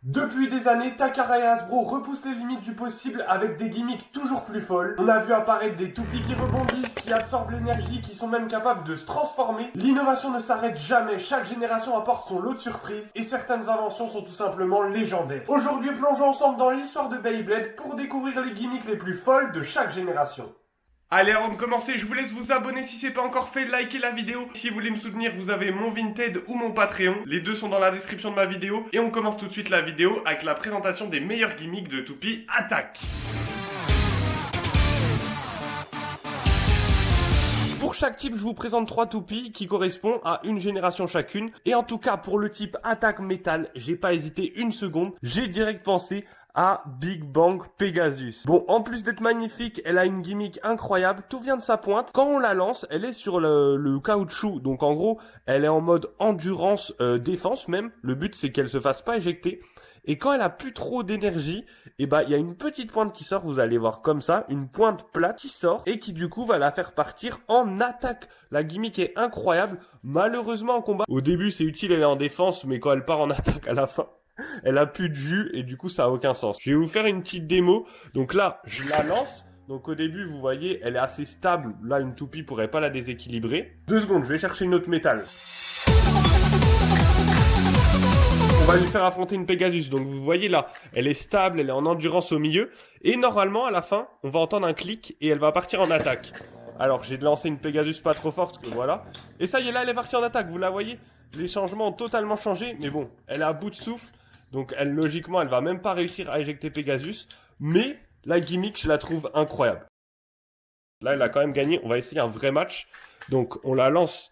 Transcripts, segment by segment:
Depuis des années, Takara et Hasbro repoussent les limites du possible avec des gimmicks toujours plus folles. On a vu apparaître des toupies qui rebondissent, qui absorbent l'énergie, qui sont même capables de se transformer. L'innovation ne s'arrête jamais, chaque génération apporte son lot de surprises et certaines inventions sont tout simplement légendaires. Aujourd'hui, plongeons ensemble dans l'histoire de Beyblade pour découvrir les gimmicks les plus folles de chaque génération. Allez, avant de commencer, je vous laisse vous abonner si c'est pas encore fait, likez la vidéo. Si vous voulez me soutenir, vous avez mon Vinted ou mon Patreon. Les deux sont dans la description de ma vidéo. Et on commence tout de suite la vidéo avec la présentation des meilleurs gimmicks de Toupie Attack. Pour chaque type, je vous présente 3 toupies qui correspondent à une génération chacune. Et en tout cas, pour le type Attack Metal, j'ai pas hésité une seconde. J'ai direct pensé à Big Bang Pegasus. Bon, en plus d'être magnifique, elle a une gimmick incroyable. Tout vient de sa pointe. Quand on la lance, elle est sur le caoutchouc. Donc en gros, elle est en mode endurance, défense même. Le but, c'est qu'elle se fasse pas éjecter. Et quand elle a plus trop d'énergie, il y a une petite pointe qui sort, vous allez voir comme ça, une pointe plate qui sort et qui du coup va la faire partir en attaque. La gimmick est incroyable. Malheureusement en combat, au début c'est utile, elle est en défense, mais quand elle part en attaque à la fin, elle a plus de jus et du coup ça a aucun sens. Je vais vous faire une petite démo. Donc là, je la lance. Donc au début, vous voyez, elle est assez stable. Là, une toupie pourrait pas la déséquilibrer. 2 secondes, je vais chercher une autre métal. On va lui faire affronter une Pegasus. Donc vous voyez là, elle est stable, elle est en endurance au milieu. Et normalement, à la fin, on va entendre un clic et elle va partir en attaque. Alors j'ai lancé une Pegasus pas trop forte, que voilà. Et ça y est, là, elle est partie en attaque, vous la voyez? Les changements ont totalement changé, mais bon, elle est à bout de souffle. Donc elle, logiquement, elle va même pas réussir à éjecter Pegasus. Mais la gimmick, je la trouve incroyable. Là, elle a quand même gagné. On va essayer un vrai match. Donc on la lance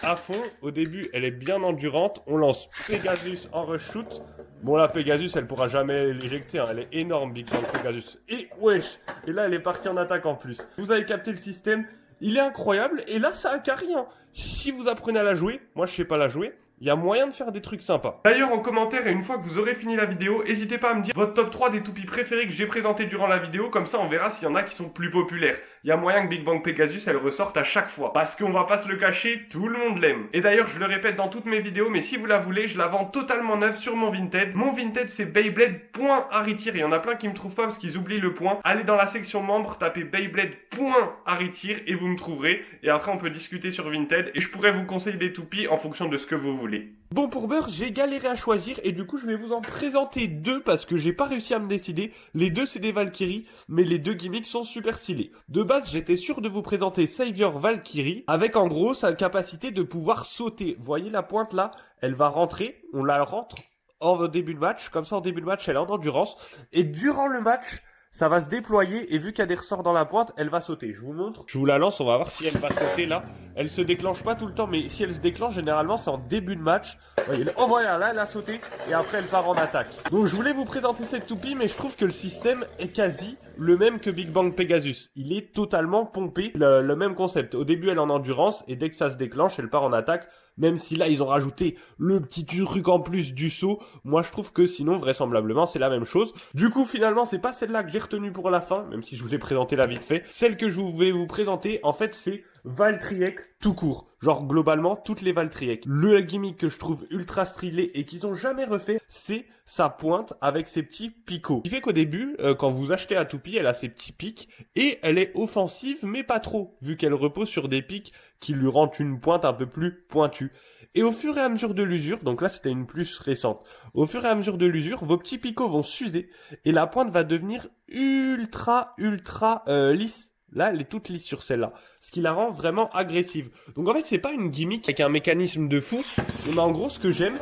à fond. Au début, elle est bien endurante. On lance Pegasus en rush shoot. Bon, la Pegasus, elle pourra jamais l'éjecter. Elle est énorme, Big Bang Pegasus. Et wesh. Et là, elle est partie en attaque en plus. Vous avez capté le système. Il est incroyable. Et là, ça a carré, hein. Si vous apprenez à la jouer, moi, je sais pas la jouer. Il y a moyen de faire des trucs sympas. D'ailleurs, en commentaire, et une fois que vous aurez fini la vidéo, n'hésitez pas à me dire votre top 3 des toupies préférées que j'ai présentées durant la vidéo. Comme ça, on verra s'il y en a qui sont plus populaires. Il y a moyen que Big Bang Pegasus, elle ressorte à chaque fois. Parce qu'on va pas se le cacher, tout le monde l'aime. Et d'ailleurs, je le répète dans toutes mes vidéos, mais si vous la voulez, je la vends totalement neuve sur mon Vinted. Mon Vinted, c'est Beyblade.Haritir. Il y en a plein qui me trouvent pas parce qu'ils oublient le point. Allez dans la section membres, tapez Beyblade.Haritir et vous me trouverez. Et après, on peut discuter sur Vinted. Et je pourrais vous conseiller des toupies en fonction de ce que vous voulez. Bon, pour beurre, j'ai galéré à choisir et du coup je vais vous en présenter 2 parce que j'ai pas réussi à me décider. Les 2 c'est des Valkyries, mais les 2 gimmicks sont super stylés. De base, j'étais sûr de vous présenter Savior Valkyrie avec en gros sa capacité de pouvoir sauter. Vous voyez la pointe là, elle va rentrer, on la rentre en début de match, comme ça en début de match elle est en endurance et durant le match, ça va se déployer et vu qu'il y a des ressorts dans la pointe, elle va sauter. Je vous montre. Je vous la lance, on va voir si elle va sauter là. Elle se déclenche pas tout le temps, mais si elle se déclenche, généralement c'est en début de match. Voyez, oh voilà, là elle a sauté et après elle part en attaque. Donc je voulais vous présenter cette toupie, mais je trouve que le système est quasi le même que Big Bang Pegasus. Il est totalement pompé, le même concept. Au début elle est en endurance et dès que ça se déclenche, elle part en attaque. Même si là ils ont rajouté le petit truc en plus du saut, moi je trouve que sinon vraisemblablement c'est la même chose. Du coup finalement c'est pas celle-là que j'ai retenue pour la fin, même si je vous ai présenté la vite fait. Celle que je vais vous présenter en fait c'est Valtryek tout court. Genre globalement toutes les Valtryek. Le gimmick que je trouve ultra stylé et qu'ils ont jamais refait, c'est sa pointe avec ses petits picots. Ce qui fait qu'au début, quand vous achetez la toupie, elle a ses petits pics et elle est offensive mais pas trop, vu qu'elle repose sur des pics qui lui rendent une pointe un peu plus pointue. Et au fur et à mesure de l'usure, donc là c'était une plus récente, au fur et à mesure de l'usure, vos petits picots vont s'user et la pointe va devenir ultra lisse. Là, elle est toute lisse sur celle-là, ce qui la rend vraiment agressive. Donc en fait, c'est pas une gimmick avec un mécanisme de fou, mais en gros, ce que j'aime,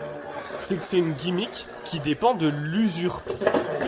c'est que c'est une gimmick qui dépend de l'usure.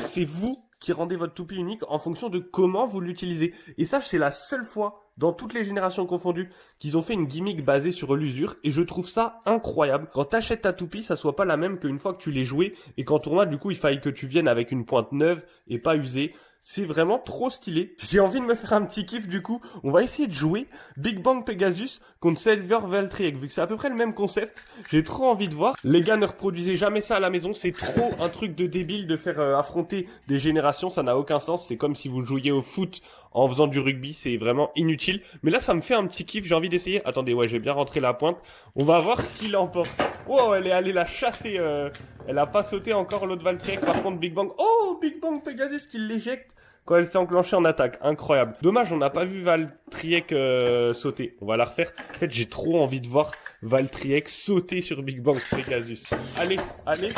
C'est vous qui rendez votre toupie unique en fonction de comment vous l'utilisez. Et ça, c'est la seule fois, dans toutes les générations confondues, qu'ils ont fait une gimmick basée sur l'usure, et je trouve ça incroyable. Quand t'achètes ta toupie, ça soit pas la même qu'une fois que tu l'es jouée, et qu'en tournoi, du coup, il faille que tu viennes avec une pointe neuve et pas usée. C'est vraiment trop stylé. J'ai envie de me faire un petit kiff du coup. On va essayer de jouer Big Bang Pegasus contre Savior Valtryek. Vu que c'est à peu près le même concept, j'ai trop envie de voir. Les gars, ne reproduisez jamais ça à la maison. C'est trop un truc de débile de faire affronter des générations. Ça n'a aucun sens. C'est comme si vous jouiez au foot en faisant du rugby. C'est vraiment inutile. chill. Mais là, ça me fait un petit kiff, j'ai envie d'essayer. Attendez, ouais, j'ai bien rentré la pointe. On va voir qui l'emporte. Oh, elle est allée la chasser. Elle a pas sauté encore l'autre Valtryek. Par contre, Big Bang. Oh, Big Bang Pegasus qui l'éjecte quand elle s'est enclenchée en attaque. Incroyable. Dommage, on n'a pas vu Valtryek sauter. On va la refaire. En fait, j'ai trop envie de voir Valtryek sauter sur Big Bang Pegasus. Allez, allez.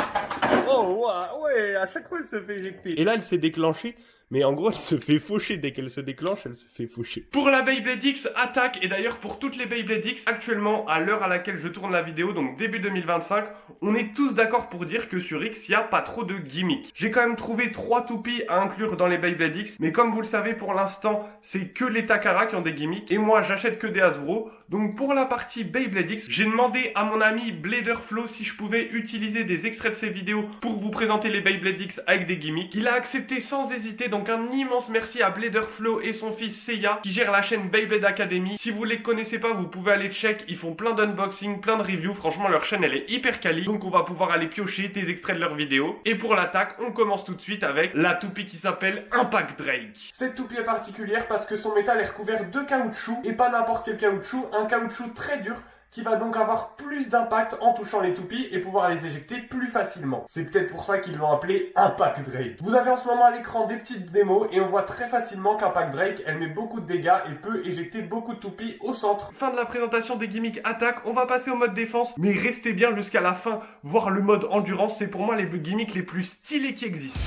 Oh, ouais, à chaque fois, elle se fait éjecter. Et là, elle s'est déclenchée. Mais en gros, elle se fait faucher. Dès qu'elle se déclenche, elle se fait faucher. Pour la Beyblade X, attaque. Et d'ailleurs, pour toutes les Beyblade X, actuellement, à l'heure à laquelle je tourne la vidéo, donc début 2025, on est tous d'accord pour dire que sur X, il n'y a pas trop de gimmicks. J'ai quand même trouvé 3 toupies à inclure dans les Beyblade X. Mais comme vous le savez, pour l'instant, c'est que les Takara qui ont des gimmicks. Et moi, j'achète que des Hasbro. Donc pour la partie Beyblade X, j'ai demandé à mon ami Bladerflow si je pouvais utiliser des extraits de ses vidéos pour vous présenter les Beyblade X avec des gimmicks. Il a accepté sans hésiter, donc un immense merci à Bladerflow et son fils Seiya qui gère la chaîne Beyblade Academy. Si vous les connaissez pas, vous pouvez aller check, ils font plein d'unboxing, plein de reviews, franchement leur chaîne elle est hyper quali, donc on va pouvoir aller piocher des extraits de leurs vidéos. Et pour l'attaque, on commence tout de suite avec la toupie qui s'appelle Impact Drake. Cette toupie est particulière parce que son métal est recouvert de caoutchouc, et pas n'importe quel caoutchouc, un caoutchouc très dur qui va donc avoir plus d'impact en touchant les toupies et pouvoir les éjecter plus facilement. C'est peut-être pour ça qu'ils l'ont appelé Impact Drake. Vous avez en ce moment à l'écran des petites démos et on voit très facilement qu'Impact Drake, elle met beaucoup de dégâts et peut éjecter beaucoup de toupies au centre. Fin de la présentation des gimmicks attaque, on va passer au mode défense, mais restez bien jusqu'à la fin, voir le mode endurance, c'est pour moi les gimmicks les plus stylés qui existent.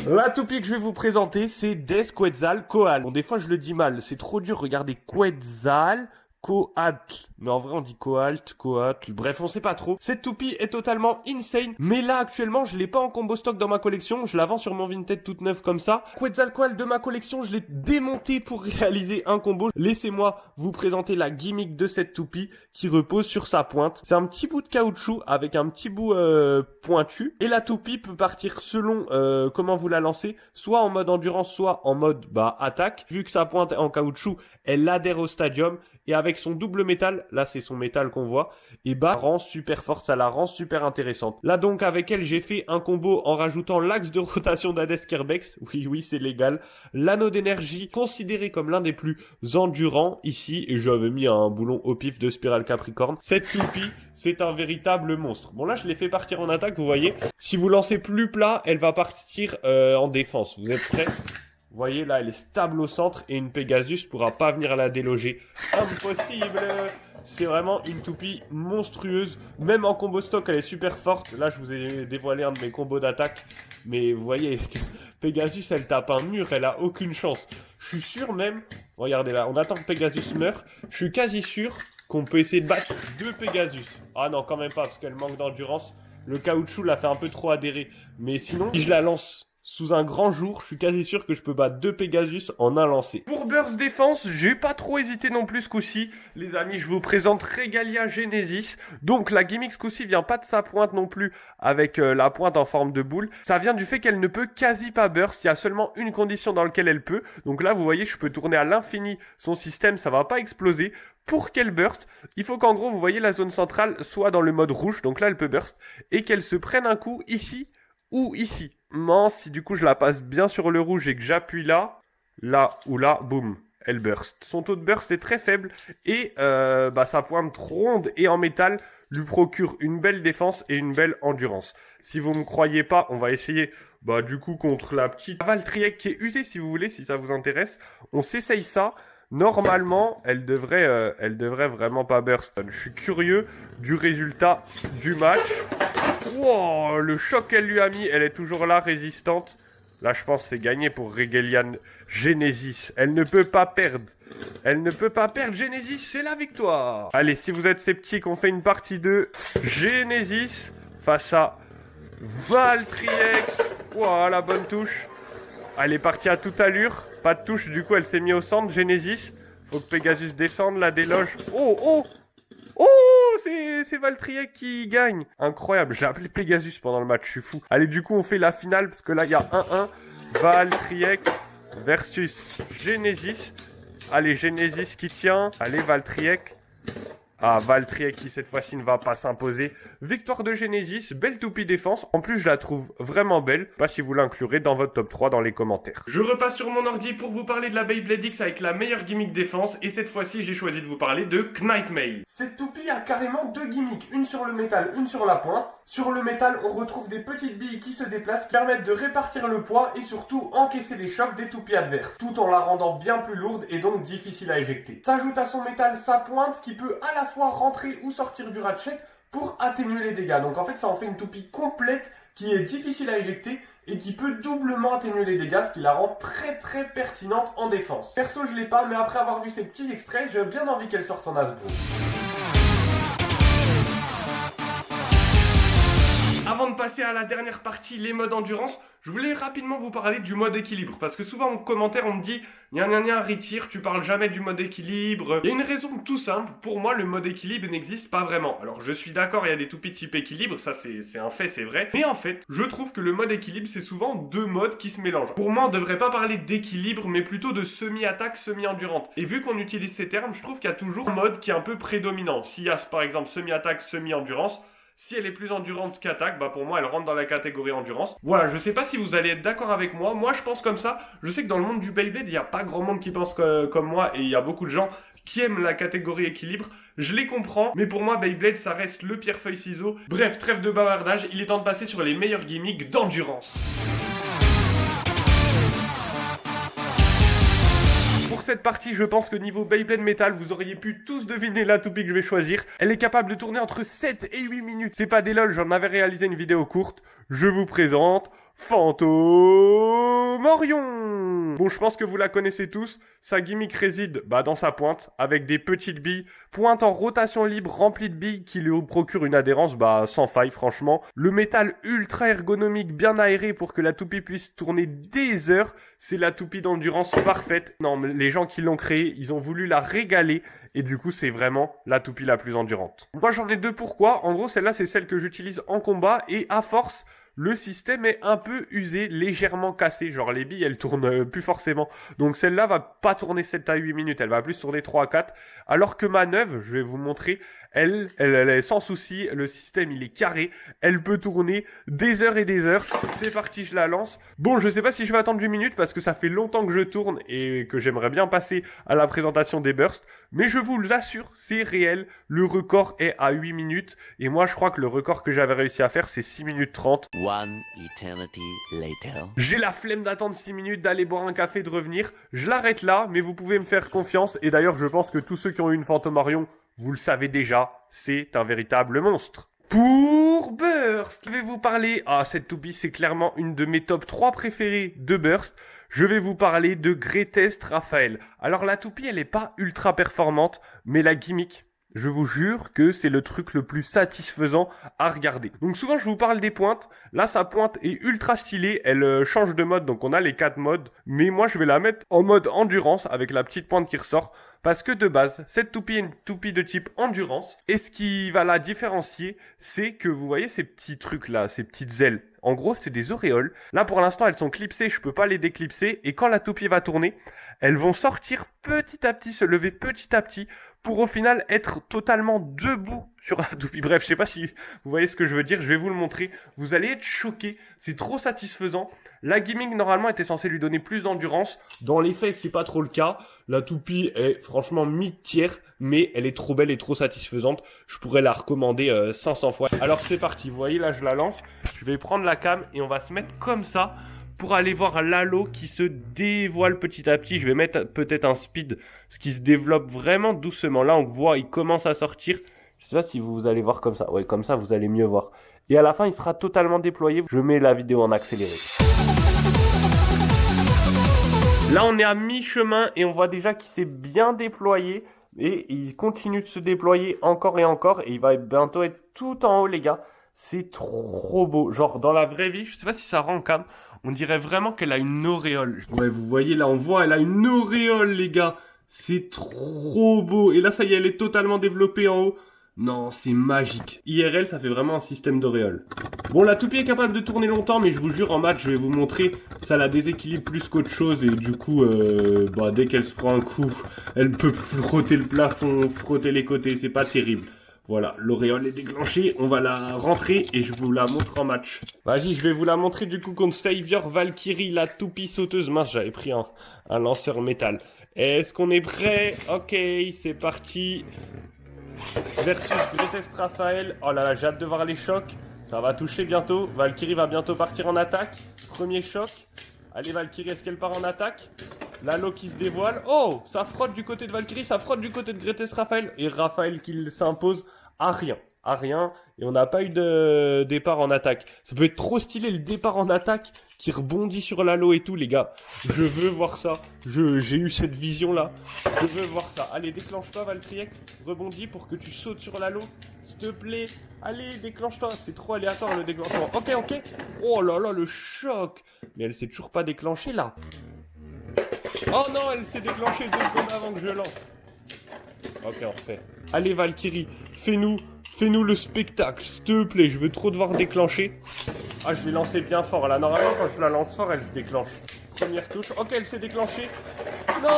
La toupie que je vais vous présenter, c'est Death Quetzal Koal. Bon, des fois, je le dis mal. C'est trop dur. Regardez, Quetzal Koatl. Mais en vrai, on dit Koalt, Koatl. Bref, on sait pas trop. Cette toupie est totalement insane. Mais là, actuellement, je l'ai pas en combo stock dans ma collection. Je la vends sur mon Vinted toute neuve comme ça. Quetzalcoatl de ma collection, je l'ai démonté pour réaliser un combo. Laissez-moi vous présenter la gimmick de cette toupie qui repose sur sa pointe. C'est un petit bout de caoutchouc avec un petit bout pointu. Et la toupie peut partir selon comment vous la lancez. Soit en mode endurance, soit en mode attaque. Vu que sa pointe est en caoutchouc, elle adhère au stadium. Et avec son double métal, là c'est son métal qu'on voit, et rend super forte, ça la rend super intéressante. Là donc avec elle j'ai fait un combo en rajoutant l'axe de rotation d'Hades Kerbex, oui c'est légal, l'anneau d'énergie considéré comme l'un des plus endurants ici, et j'avais mis un boulon au pif de Spirale Capricorne. Cette toupie, c'est un véritable monstre. Bon là je l'ai fait partir en attaque, vous voyez, si vous lancez plus plat, elle va partir en défense. Vous êtes prêts ? Vous voyez, là, elle est stable au centre et une Pegasus pourra pas venir la déloger. Impossible! C'est vraiment une toupie monstrueuse. Même en combo stock, elle est super forte. Là, je vous ai dévoilé un de mes combos d'attaque. Mais vous voyez, Pegasus, elle tape un mur. Elle a aucune chance. Je suis sûr même... Regardez là, on attend que Pegasus meure. Je suis quasi sûr qu'on peut essayer de battre 2 Pegasus. Ah non, quand même pas, parce qu'elle manque d'endurance. Le caoutchouc l'a fait un peu trop adhérer. Mais sinon, si je la lance sous un grand jour, je suis quasi sûr que je peux battre 2 Pegasus en un lancer. Pour Burst Défense, j'ai pas trop hésité non plus ce coup-ci. Les amis, je vous présente Regalia Genesis. Donc la gimmick ce coup-ci vient pas de sa pointe non plus avec la pointe en forme de boule. Ça vient du fait qu'elle ne peut quasi pas burst. Il y a seulement une condition dans laquelle elle peut. Donc là, vous voyez, je peux tourner à l'infini son système, ça va pas exploser. Pour qu'elle burst, il faut qu'en gros, vous voyez, la zone centrale soit dans le mode rouge. Donc là, elle peut burst. Et qu'elle se prenne un coup ici ou ici. Si du coup je la passe bien sur le rouge et que j'appuie là ou là, boum, elle burst. Son taux de burst est très faible et sa pointe ronde et en métal lui procure une belle défense et une belle endurance. Si vous me croyez pas, on va essayer du coup contre la petite Valtryek qui est usée si vous voulez, si ça vous intéresse. On s'essaye ça. Normalement, elle devrait vraiment pas burst. Je suis curieux du résultat du match. Wow, le choc qu'elle lui a mis, elle est toujours là, résistante. Là, je pense que c'est gagné pour Regalia Genesis. Elle ne peut pas perdre. Elle ne peut pas perdre. Genesis, c'est la victoire. Allez, si vous êtes sceptique, on fait une partie 2. Genesis face à Valtryek. Wow, la bonne touche. Elle est partie à toute allure. Pas de touche, du coup, elle s'est mise au centre. Genesis. Faut que Pegasus descende, la déloge. Oh, c'est Valtryek qui gagne. Incroyable, j'ai appelé Pegasus pendant le match, je suis fou. Allez, du coup, on fait la finale, parce que là, il y a 1-1. Valtryek versus Genesis. Allez, Genesis qui tient. Allez, Valtryek. Ah, Valtryek qui cette fois-ci ne va pas s'imposer. Victoire de Genesis, belle toupie défense. En plus, je la trouve vraiment belle. Pas si vous l'inclurez dans votre top 3 dans les commentaires. Je repasse sur mon ordi pour vous parler de la Beyblade X avec la meilleure gimmick défense. Et cette fois-ci, j'ai choisi de vous parler de Knightmail. Cette toupie a carrément deux gimmicks. Une sur le métal, une sur la pointe. Sur le métal, on retrouve des petites billes qui se déplacent, qui permettent de répartir le poids et surtout encaisser les chocs des toupies adverses. Tout en la rendant bien plus lourde et donc difficile à éjecter. S'ajoute à son métal sa pointe qui peut à la fois rentrer ou sortir du ratchet pour atténuer les dégâts. Donc en fait ça en fait une toupie complète qui est difficile à éjecter et qui peut doublement atténuer les dégâts, ce qui la rend très pertinente en défense. Perso je l'ai pas, mais après avoir vu ces petits extraits, j'ai bien envie qu'elle sorte en Hasbro. Avant de passer à la dernière partie, les modes endurance, je voulais rapidement vous parler du mode équilibre. Parce que souvent en commentaire on me dit « Gna retire, tu parles jamais du mode équilibre ». Il y a une raison tout simple, pour moi le mode équilibre n'existe pas vraiment. Alors je suis d'accord, il y a des toupies type équilibre, ça c'est un fait, c'est vrai. Mais en fait, je trouve que le mode équilibre c'est souvent deux modes qui se mélangent. Pour moi on devrait pas parler d'équilibre, mais plutôt de semi-attaque, semi-endurante. Et vu qu'on utilise ces termes, je trouve qu'il y a toujours un mode qui est un peu prédominant. S'il y a par exemple semi-attaque, semi-endurance, si elle est plus endurante qu'attaque, bah pour moi elle rentre dans la catégorie endurance. Voilà, je sais pas si vous allez être d'accord avec moi. Moi je pense comme ça. Je sais que dans le monde du Beyblade, il n'y a pas grand monde qui pense comme moi et il y a beaucoup de gens qui aiment la catégorie équilibre. Je les comprends, mais pour moi Beyblade ça reste le pierre-feuille-ciseau. Bref, trêve de bavardage, il est temps de passer sur les meilleurs gimmicks d'endurance. Pour cette partie, je pense que niveau Beyblade Metal, vous auriez pu tous deviner la toupie que je vais choisir. Elle est capable de tourner entre 7 et 8 minutes. C'est pas des lol, j'en avais réalisé une vidéo courte. Je vous présente Phantomorion. Bon, je pense que vous la connaissez tous. Sa gimmick réside dans sa pointe, avec des petites billes. Pointe en rotation libre remplie de billes qui lui procure une adhérence sans faille franchement. Le métal ultra ergonomique bien aéré pour que la toupie puisse tourner des heures. C'est la toupie d'endurance parfaite. Non, mais les gens qui l'ont créée, ils ont voulu la régaler. Et du coup, c'est vraiment la toupie la plus endurante. Moi, j'en ai deux. Pourquoi ? En gros, celle-là, c'est celle que j'utilise en combat. Et à force, le système est un peu usé, légèrement cassé. Genre, les billes, elles tournent plus forcément. Donc, celle-là va pas tourner 7 à 8 minutes. Elle va plus tourner 3 à 4. Alors que ma neuve, je vais vous montrer, elle est sans souci. Le système, il est carré. Elle peut tourner des heures et des heures. C'est parti, je la lance. Bon, je sais pas si je vais attendre 8 minutes parce que ça fait longtemps que je tourne et que j'aimerais bien passer à la présentation des bursts. Mais je vous l'assure, c'est réel. Le record est à 8 minutes. Et moi, je crois que le record que j'avais réussi à faire, c'est 6 minutes 30. One eternity later. J'ai la flemme d'attendre 6 minutes, d'aller boire un café, de revenir. Je l'arrête là, mais vous pouvez me faire confiance. Et d'ailleurs, je pense que tous ceux qui ont eu une Phantomorion, vous le savez déjà, c'est un véritable monstre. Pour Burst, je vais vous parler... Ah, cette toupie, c'est clairement une de mes top 3 préférées de Burst. Je vais vous parler de Greatest Raphaël. Alors, la toupie, elle est pas ultra performante, mais la gimmick... Je vous jure que c'est le truc le plus satisfaisant à regarder. Donc souvent je vous parle des pointes. Là sa pointe est ultra stylée. Elle change de mode. Donc on a les 4 modes. Mais moi je vais la mettre en mode endurance avec la petite pointe qui ressort. Parce que de base cette toupie est une toupie de type endurance. Et ce qui va la différencier, c'est que vous voyez ces petits trucs là, ces petites ailes. En gros c'est des auréoles. Là pour l'instant elles sont clipsées. Je peux pas les déclipser. Et quand la toupie va tourner, elles vont sortir petit à petit, se lever petit à petit, pour au final être totalement debout sur la toupie. Bref, je sais pas si vous voyez ce que je veux dire, je vais vous le montrer. Vous allez être choqués, c'est trop satisfaisant. La gimmick normalement était censée lui donner plus d'endurance. Dans les faits, c'est pas trop le cas. La toupie est franchement mid-tier, mais elle est trop belle et trop satisfaisante. Je pourrais la recommander 500 fois. Alors c'est parti, vous voyez là je la lance. Je vais prendre la cam et on va se mettre comme ça pour aller voir l'halo qui se dévoile petit à petit. Je vais mettre peut-être un speed, ce qui se développe vraiment doucement. Là, on voit, il commence à sortir. Je sais pas si vous allez voir comme ça. Ouais, comme ça, vous allez mieux voir. Et à la fin, il sera totalement déployé. Je mets la vidéo en accéléré. Là, on est à mi-chemin et on voit déjà qu'il s'est bien déployé. Et il continue de se déployer encore et encore. Et il va bientôt être tout en haut, les gars. C'est trop beau. Genre, dans la vraie vie, je sais pas si ça rend cam. On dirait vraiment qu'elle a une auréole. Ouais, vous voyez, là, on voit, elle a une auréole, les gars. C'est trop beau. Et là, ça y est, elle est totalement développée en haut. Non, c'est magique. IRL, ça fait vraiment un système d'auréole. Bon, la toupie est capable de tourner longtemps, mais je vous jure, en match, je vais vous montrer, ça la déséquilibre plus qu'autre chose, et du coup, dès qu'elle se prend un coup, elle peut frotter le plafond, frotter les côtés, c'est pas terrible. Voilà, l'auréole est déclenchée, on va la rentrer et je vous la montre en match. Vas-y, je vais vous la montrer du coup contre Savior Valkyrie, la toupie sauteuse. Mince, j'avais pris un lanceur métal. Est-ce qu'on est prêt? Ok, c'est parti. Versus Greatest Raphaël. Oh là là, j'ai hâte de voir les chocs. Ça va toucher bientôt. Valkyrie va bientôt partir en attaque. Premier choc. Allez Valkyrie, est-ce qu'elle part en attaque? L'halo qui se dévoile. Oh, ça frotte du côté de Valkyrie, ça frotte du côté de Greatest Raphaël. Et Raphaël qui s'impose à rien. À rien. Et on n'a pas eu de départ en attaque. Ça peut être trop stylé le départ en attaque qui rebondit sur l'halo et tout, les gars. Je veux voir ça. J'ai eu cette vision-là. Je veux voir ça. Allez, déclenche-toi, Valkyrie. Rebondis pour que tu sautes sur l'halo. S'il te plaît. Allez, déclenche-toi. C'est trop aléatoire le déclenchement. Ok, ok. Oh là là, le choc. Mais elle s'est toujours pas déclenchée, là. Oh non, elle s'est déclenchée 2 secondes avant que je lance. Ok, on refait. Allez, Valkyrie, fais-nous le spectacle, s'il te plaît. Je veux trop devoir déclencher. Ah, je l'ai lancé bien fort. Là, normalement, quand je la lance fort, elle se déclenche. Première touche. Ok, elle s'est déclenchée. Non.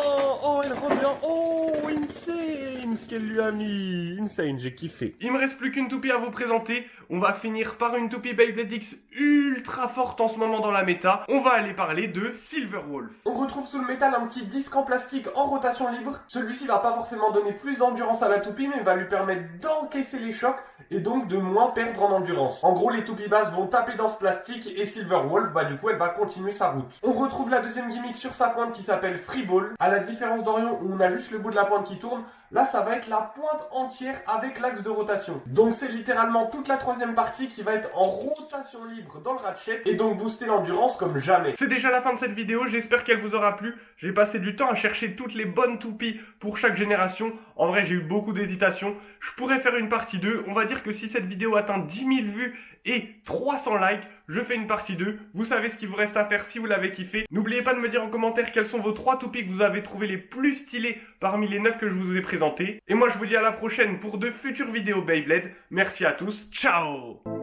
Oh, elle revient. Oh, insane ce qu'elle lui a mis. Insane, j'ai kiffé. Il me reste plus qu'une toupie à vous présenter. On va finir par une toupie Beyblade X ultra forte en ce moment dans la méta. On va aller parler de Silverwolf. On retrouve sous le métal un petit disque en plastique en rotation libre. Celui-ci va pas forcément donner plus d'endurance à la toupie, mais va lui permettre d'encaisser les chocs et donc de moins perdre en endurance. En gros, les toupies basses vont taper dans ce plastique et Silverwolf, du coup, elle va continuer sa route. On retrouve la deuxième gimmick sur sa pointe qui s'appelle Freeball. À la différence d'Orion où on a juste le bout de la pointe qui tourne, là, ça va être la pointe entière avec l'axe de rotation. Donc, c'est littéralement toute la troisième partie qui va être en rotation libre dans le ratchet et donc booster l'endurance comme jamais. C'est déjà la fin de cette vidéo, j'espère qu'elle vous aura plu. J'ai passé du temps à chercher toutes les bonnes toupies pour chaque génération. En vrai, j'ai eu beaucoup d'hésitations. Je pourrais faire une partie 2. On va dire que si cette vidéo atteint 10 000 vues et 300 likes, je fais une partie 2. Vous savez ce qu'il vous reste à faire si vous l'avez kiffé. N'oubliez pas de me dire en commentaire quels sont vos 3 toupies que vous avez trouvé les plus stylés parmi les 9 que je vous ai présentés. Et moi, je vous dis à la prochaine pour de futures vidéos Beyblade. Merci à tous. Ciao!